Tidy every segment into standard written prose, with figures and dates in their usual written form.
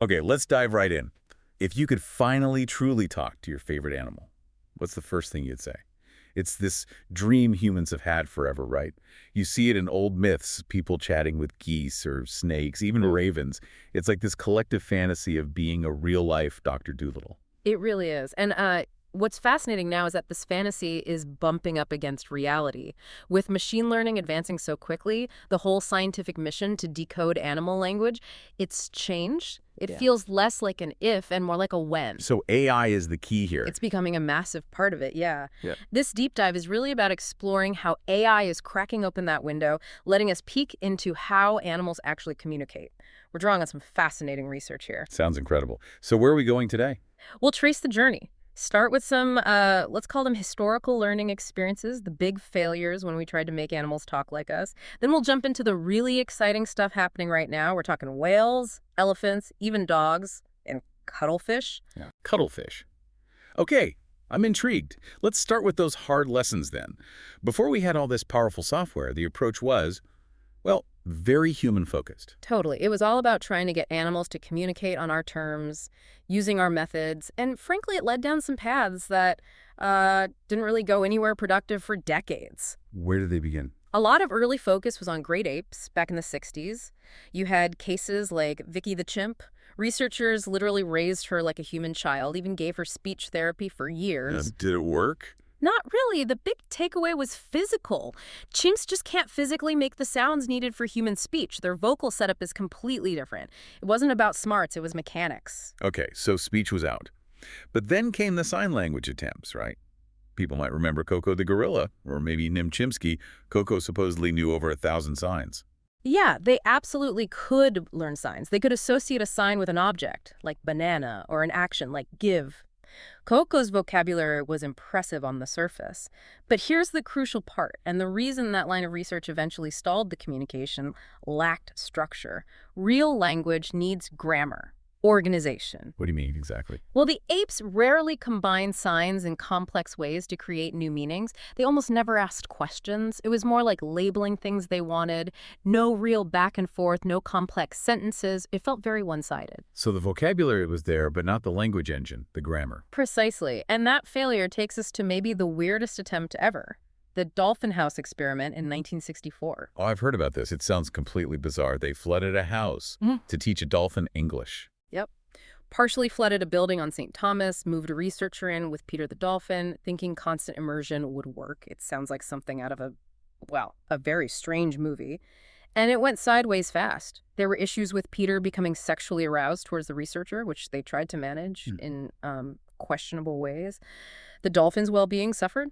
Okay, let's dive right in. If you could finally truly talk to your favorite animal, what's the first thing you'd say? It's this dream humans have had forever, right? You see it in old myths, people chatting with geese or snakes, even ravens. It's like this collective fantasy of being a real-life Dr. Dolittle. It really is. And what's fascinating now is that this fantasy is bumping up against reality. With machine learning advancing so quickly, the whole scientific mission to decode animal language, it's changed. It feels less like an if and more like a when. So AI is the key here. It's becoming a massive part of it, yeah. Yeah. This deep dive is really about exploring how AI is cracking open that window, letting us peek into how animals actually communicate. We're drawing on some fascinating research here. Sounds incredible. So where are we going today? We'll trace the journey. Start with some, let's call them historical learning experiences, the big failures when we tried to make animals talk like us. Then we'll jump into the really exciting stuff happening right now. We're talking whales, elephants, even dogs, and cuttlefish. Yeah. Cuttlefish. Okay, I'm intrigued. Let's start with those hard lessons then. Before we had all this powerful software, the approach was, well, very human-focused. Totally. It was all about trying to get animals to communicate on our terms, using our methods, and frankly, it led down some paths that didn't really go anywhere productive for decades. Where did they begin? A lot of early focus was on great apes back in the 60s. You had cases like Vicky the chimp. Researchers literally raised her like a human child, even gave her speech therapy for years. Did it work? Not really. The big takeaway was physical. Chimps just can't physically make the sounds needed for human speech. Their vocal setup is completely different. It wasn't about smarts, it was mechanics. Okay, so speech was out. But then came the sign language attempts, right? People might remember Coco the gorilla, or maybe Nim Chimpsky. Coco supposedly knew over 1,000 signs. Yeah, they absolutely could learn signs. They could associate a sign with an object, like banana, or an action, like give. Coco's vocabulary was impressive on the surface. But here's the crucial part, and the reason that line of research eventually stalled the communication: lacked structure. Real language needs grammar, organization. What do you mean exactly? Well, the apes rarely combined signs in complex ways to create new meanings. They almost never asked questions. It was more like labeling things they wanted. No real back and forth, no complex sentences. It felt very one-sided. So the vocabulary was there, but not the language engine, the grammar. Precisely. And that failure takes us to maybe the weirdest attempt ever: the dolphin house experiment in 1964. Oh, I've heard about this. It sounds completely bizarre. They flooded a house to teach a dolphin English. Yep. Partially flooded a building on St. Thomas, moved a researcher in with Peter the dolphin, thinking constant immersion would work. It sounds like something out of a very strange movie. And it went sideways fast. There were issues with Peter becoming sexually aroused towards the researcher, which they tried to manage in questionable ways. The dolphin's well-being suffered.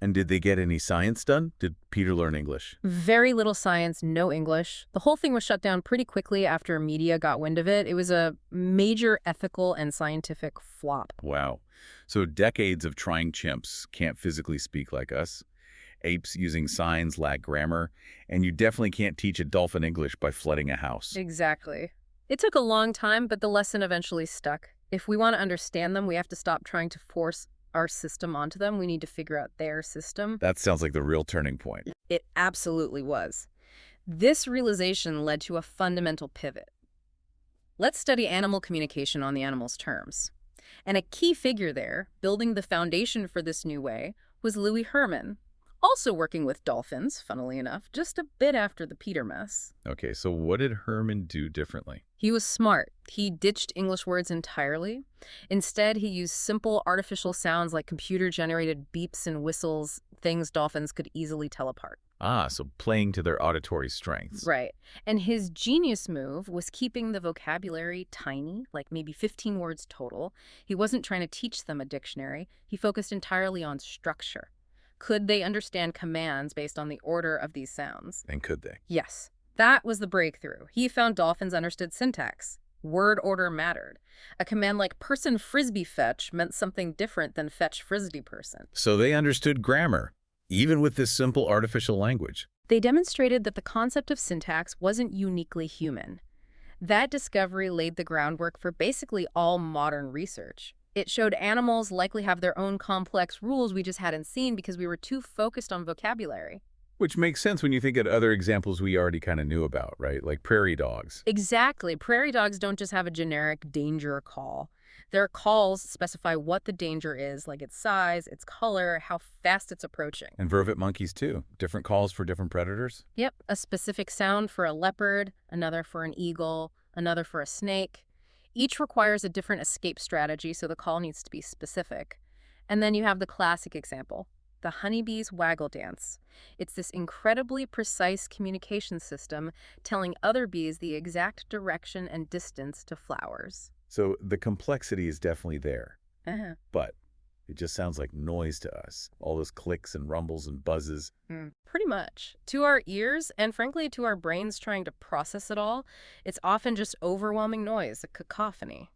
And did they get any science done? Did Peter learn English? Very little science, no English. The whole thing was shut down pretty quickly after media got wind of it. It was a major ethical and scientific flop. Wow. So decades of trying chimps can't physically speak like us. Apes using signs lack grammar. And you definitely can't teach a dolphin English by flooding a house. Exactly. It took a long time, but the lesson eventually stuck. If we want to understand them, we have to stop trying to force our system onto them. We need to figure out their system. That sounds like the real turning point. It absolutely was. This realization led to a fundamental pivot. Let's study animal communication on the animal's terms. And a key figure there, building the foundation for this new way, was Louis Herman, also working with dolphins, funnily enough, just a bit after the Peter mess. Okay, so what did Herman do differently? He was smart. He ditched English words entirely. Instead, he used simple artificial sounds like computer-generated beeps and whistles, things dolphins could easily tell apart. Ah, so playing to their auditory strengths. Right. And his genius move was keeping the vocabulary tiny, like maybe 15 words total. He wasn't trying to teach them a dictionary. He focused entirely on structure. Could they understand commands based on the order of these sounds? And could they? Yes. That was the breakthrough. He found dolphins understood syntax. Word order mattered. A command like person frisbee fetch meant something different than fetch frisbee person. So they understood grammar, even with this simple artificial language. They demonstrated that the concept of syntax wasn't uniquely human. That discovery laid the groundwork for basically all modern research. It showed animals likely have their own complex rules we just hadn't seen because we were too focused on vocabulary. Which makes sense when you think of other examples we already kind of knew about, right? Like prairie dogs. Exactly. Prairie dogs don't just have a generic danger call. Their calls specify what the danger is, like its size, its color, how fast it's approaching. And vervet monkeys, too. Different calls for different predators. Yep, a specific sound for a leopard, another for an eagle, another for a snake. Each requires a different escape strategy, so the call needs to be specific. And then you have the classic example, the honeybee's waggle dance. It's this incredibly precise communication system telling other bees the exact direction and distance to flowers. So the complexity is definitely there. Uh-huh. But it just sounds like noise to us. All those clicks and rumbles and buzzes. Pretty much. To our ears, and frankly to our brains trying to process it all, it's often just overwhelming noise, a cacophony.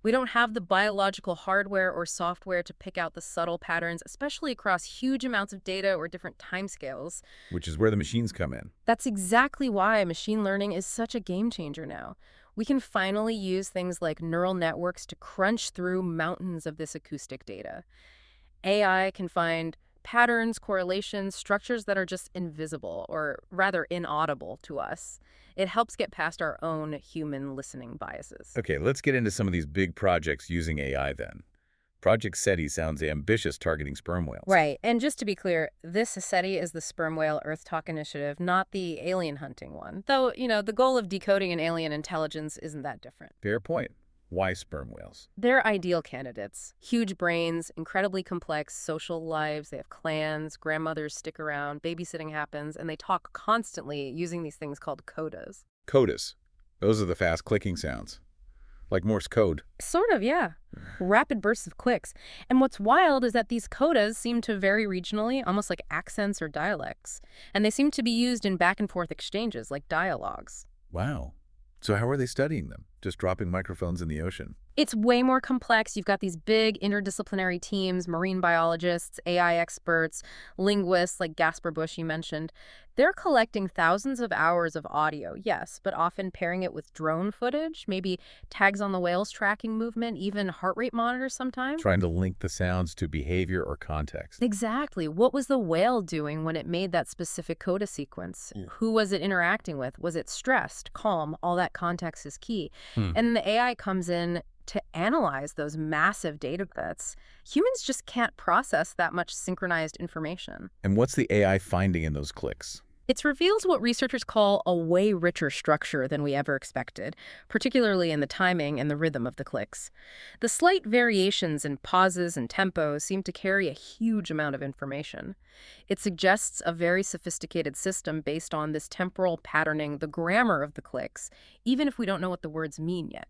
We don't have the biological hardware or software to pick out the subtle patterns, especially across huge amounts of data or different timescales. Which is where the machines come in. That's exactly why machine learning is such a game changer now. We can finally use things like neural networks to crunch through mountains of this acoustic data. AI can find patterns, correlations, structures that are just invisible, or rather inaudible to us. It helps get past our own human listening biases. Okay, let's get into some of these big projects using AI then. Project SETI sounds ambitious, targeting sperm whales. Right, and just to be clear, this SETI is the Sperm Whale Earth Talk initiative, not the alien hunting one. Though, the goal of decoding an alien intelligence isn't that different. Fair point. Why sperm whales? They're ideal candidates. Huge brains, incredibly complex social lives. They have clans, grandmothers stick around, babysitting happens, and they talk constantly using these things called codas. Codas. Those are the fast clicking sounds. Like Morse code. Sort of, yeah. Rapid bursts of clicks. And what's wild is that these codas seem to vary regionally, almost like accents or dialects. And they seem to be used in back-and-forth exchanges, like dialogues. Wow. So how are they studying them? Just dropping microphones in the ocean? It's way more complex. You've got these big interdisciplinary teams, marine biologists, AI experts, linguists like Gasper Bush you mentioned. They're collecting thousands of hours of audio, yes, but often pairing it with drone footage, maybe tags on the whale's tracking movement, even heart rate monitors sometimes. Trying to link the sounds to behavior or context. Exactly. What was the whale doing when it made that specific coda sequence? Who was it interacting with? Was it stressed, calm? All that context is key. And the AI comes in to analyze those massive data sets. Humans just can't process that much synchronized information. And what's the AI finding in those clicks? It reveals what researchers call a way richer structure than we ever expected, particularly in the timing and the rhythm of the clicks. The slight variations in pauses and tempos seem to carry a huge amount of information. It suggests a very sophisticated system based on this temporal patterning, the grammar of the clicks, even if we don't know what the words mean yet.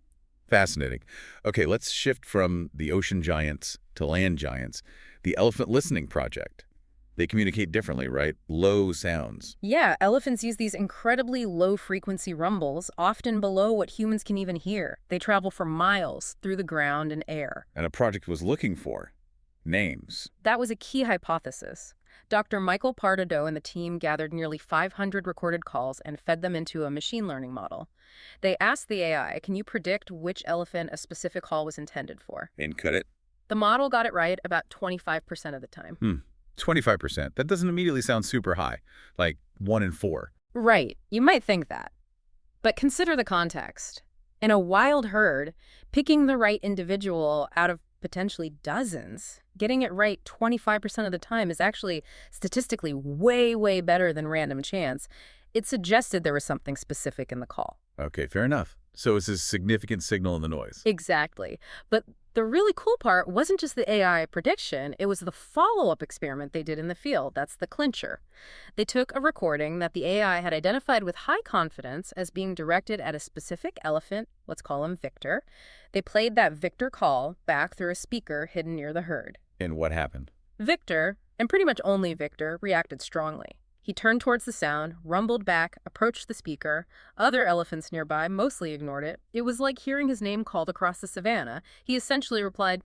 Fascinating. Okay, let's shift from the ocean giants to land giants. The Elephant Listening Project. They communicate differently, right? Low sounds. Yeah, elephants use these incredibly low-frequency rumbles, often below what humans can even hear. They travel for miles through the ground and air. And a project was looking for names. That was a key hypothesis. Dr. Michael Pardido and the team gathered nearly 500 recorded calls and fed them into a machine learning model. They asked the AI, can you predict which elephant a specific call was intended for? And cut it. The model got it right about 25% of the time. 25%. That doesn't immediately sound super high, like 1 in 4. Right. You might think that. But consider the context. In a wild herd, picking the right individual out of potentially dozens, getting it right 25% of the time is actually statistically way, way better than random chance. It suggested there was something specific in the call. Okay, fair enough. So it's a significant signal in the noise. Exactly. But the really cool part wasn't just the AI prediction, it was the follow-up experiment they did in the field. That's the clincher. They took a recording that the AI had identified with high confidence as being directed at a specific elephant, let's call him Victor. They played that Victor call back through a speaker hidden near the herd. And what happened? Victor, and pretty much only Victor, reacted strongly. He turned towards the sound, rumbled back, approached the speaker. Other elephants nearby mostly ignored it. It was like hearing his name called across the savannah. He essentially replied,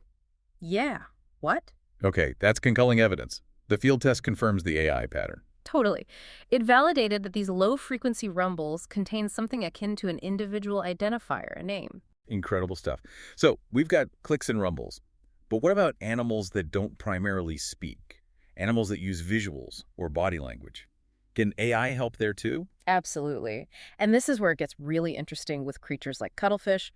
"Yeah, what?" Okay, that's compelling evidence. The field test confirms the AI pattern. Totally. It validated that these low-frequency rumbles contain something akin to an individual identifier, a name. Incredible stuff. So we've got clicks and rumbles. But what about animals that don't primarily speak? Animals that use visuals or body language? Can AI help there too? Absolutely. And this is where it gets really interesting with creatures like cuttlefish.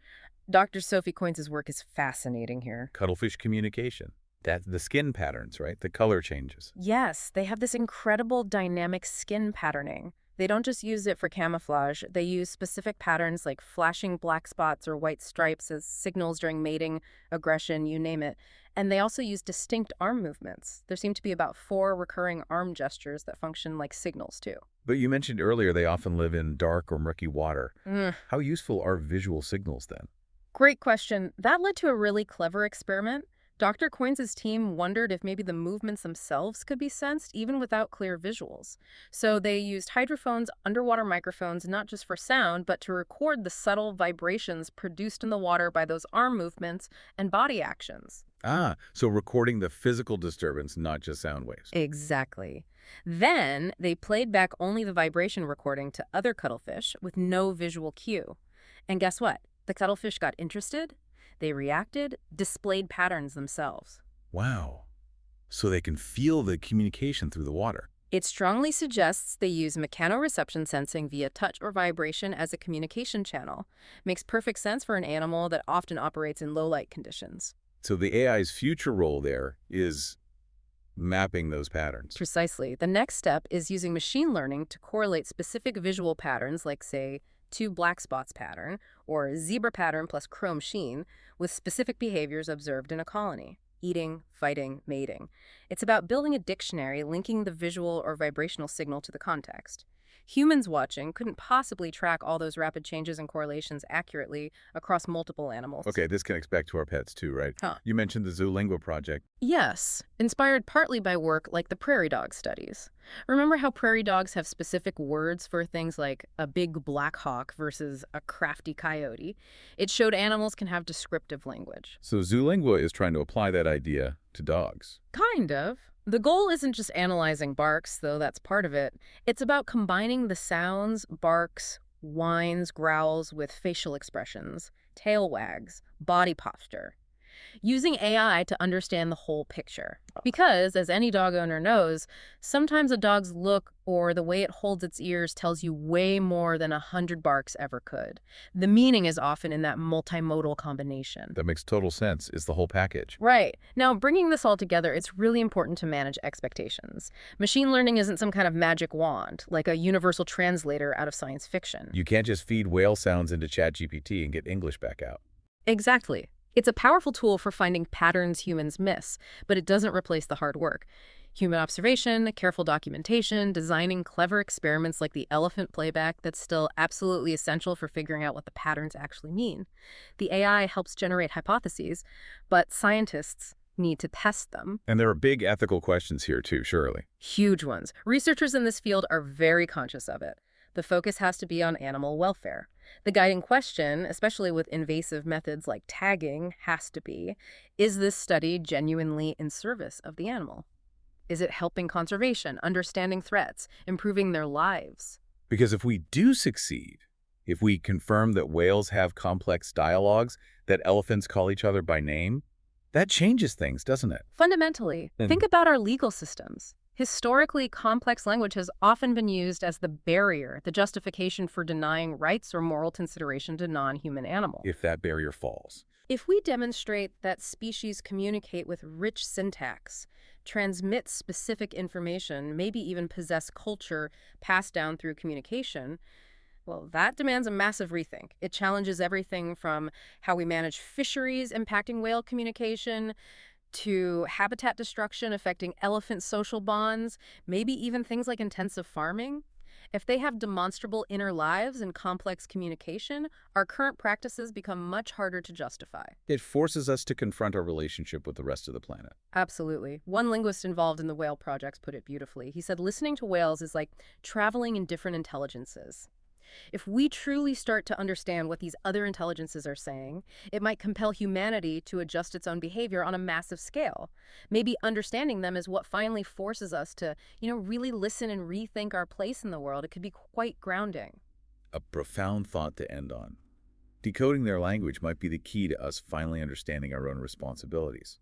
Dr. Sophie Coins' work is fascinating here. Cuttlefish communication. That's the skin patterns, right? The color changes. Yes, they have this incredible dynamic skin patterning. They don't just use it for camouflage, they use specific patterns like flashing black spots or white stripes as signals during mating, aggression, you name it. And they also use distinct arm movements. There seem to be about 4 recurring arm gestures that function like signals, too. But you mentioned earlier they often live in dark or murky water. Mm, How useful are visual signals then? Great question. That led to a really clever experiment. Dr. Coins' team wondered if maybe the movements themselves could be sensed even without clear visuals. So they used hydrophones, underwater microphones, not just for sound, but to record the subtle vibrations produced in the water by those arm movements and body actions. Ah, so recording the physical disturbance, not just sound waves. Exactly. Then they played back only the vibration recording to other cuttlefish with no visual cue. And guess what? The cuttlefish got interested. They reacted, displayed patterns themselves. Wow. So they can feel the communication through the water. It strongly suggests they use mechanoreception sensing via touch or vibration as a communication channel. Makes perfect sense for an animal that often operates in low-light conditions. So the AI's future role there is mapping those patterns. Precisely. The next step is using machine learning to correlate specific visual patterns like, say, 2 black spots pattern or zebra pattern plus chrome sheen with specific behaviors observed in a colony: eating, fighting, mating. It's about building a dictionary linking the visual or vibrational signal to the context. Humans watching couldn't possibly track all those rapid changes and correlations accurately across multiple animals. Okay, this connects back to our pets too, right? Huh. You mentioned the Zoolingua project. Yes, inspired partly by work like the prairie dog studies. Remember how prairie dogs have specific words for things like a big black hawk versus a crafty coyote? It showed animals can have descriptive language. So Zoolingua is trying to apply that idea to dogs. Kind of. The goal isn't just analyzing barks, though that's part of it. It's about combining the sounds, barks, whines, growls with facial expressions, tail wags, body posture, using AI to understand the whole picture. Because, as any dog owner knows, sometimes a dog's look or the way it holds its ears tells you way more than 100 barks ever could. The meaning is often in that multimodal combination. That makes total sense. It's the whole package. Right. Now, bringing this all together, it's really important to manage expectations. Machine learning isn't some kind of magic wand, like a universal translator out of science fiction. You can't just feed whale sounds into ChatGPT and get English back out. Exactly. It's a powerful tool for finding patterns humans miss, but it doesn't replace the hard work. Human observation, careful documentation, designing clever experiments like the elephant playback that's still absolutely essential for figuring out what the patterns actually mean. The AI helps generate hypotheses, but scientists need to test them. And there are big ethical questions here too, surely. Huge ones. Researchers in this field are very conscious of it. The focus has to be on animal welfare. The guiding question, especially with invasive methods like tagging, has to be, is this study genuinely in service of the animal? Is it helping conservation, understanding threats, improving their lives? Because if we do succeed, if we confirm that whales have complex dialogues, that elephants call each other by name, that changes things, doesn't it? Fundamentally, think about our legal systems. Historically, complex language has often been used as the barrier, the justification for denying rights or moral consideration to non-human animals. If that barrier falls. If we demonstrate that species communicate with rich syntax, transmit specific information, maybe even possess culture passed down through communication, well, that demands a massive rethink. It challenges everything from how we manage fisheries impacting whale communication, to habitat destruction affecting elephant social bonds, maybe even things like intensive farming. If they have demonstrable inner lives and complex communication, our current practices become much harder to justify. It forces us to confront our relationship with the rest of the planet. Absolutely. One linguist involved in the whale projects put it beautifully. He said listening to whales is like traveling in different intelligences. If we truly start to understand what these other intelligences are saying, it might compel humanity to adjust its own behavior on a massive scale. Maybe understanding them is what finally forces us to, really listen and rethink our place in the world. It could be quite grounding. A profound thought to end on. Decoding their language might be the key to us finally understanding our own responsibilities.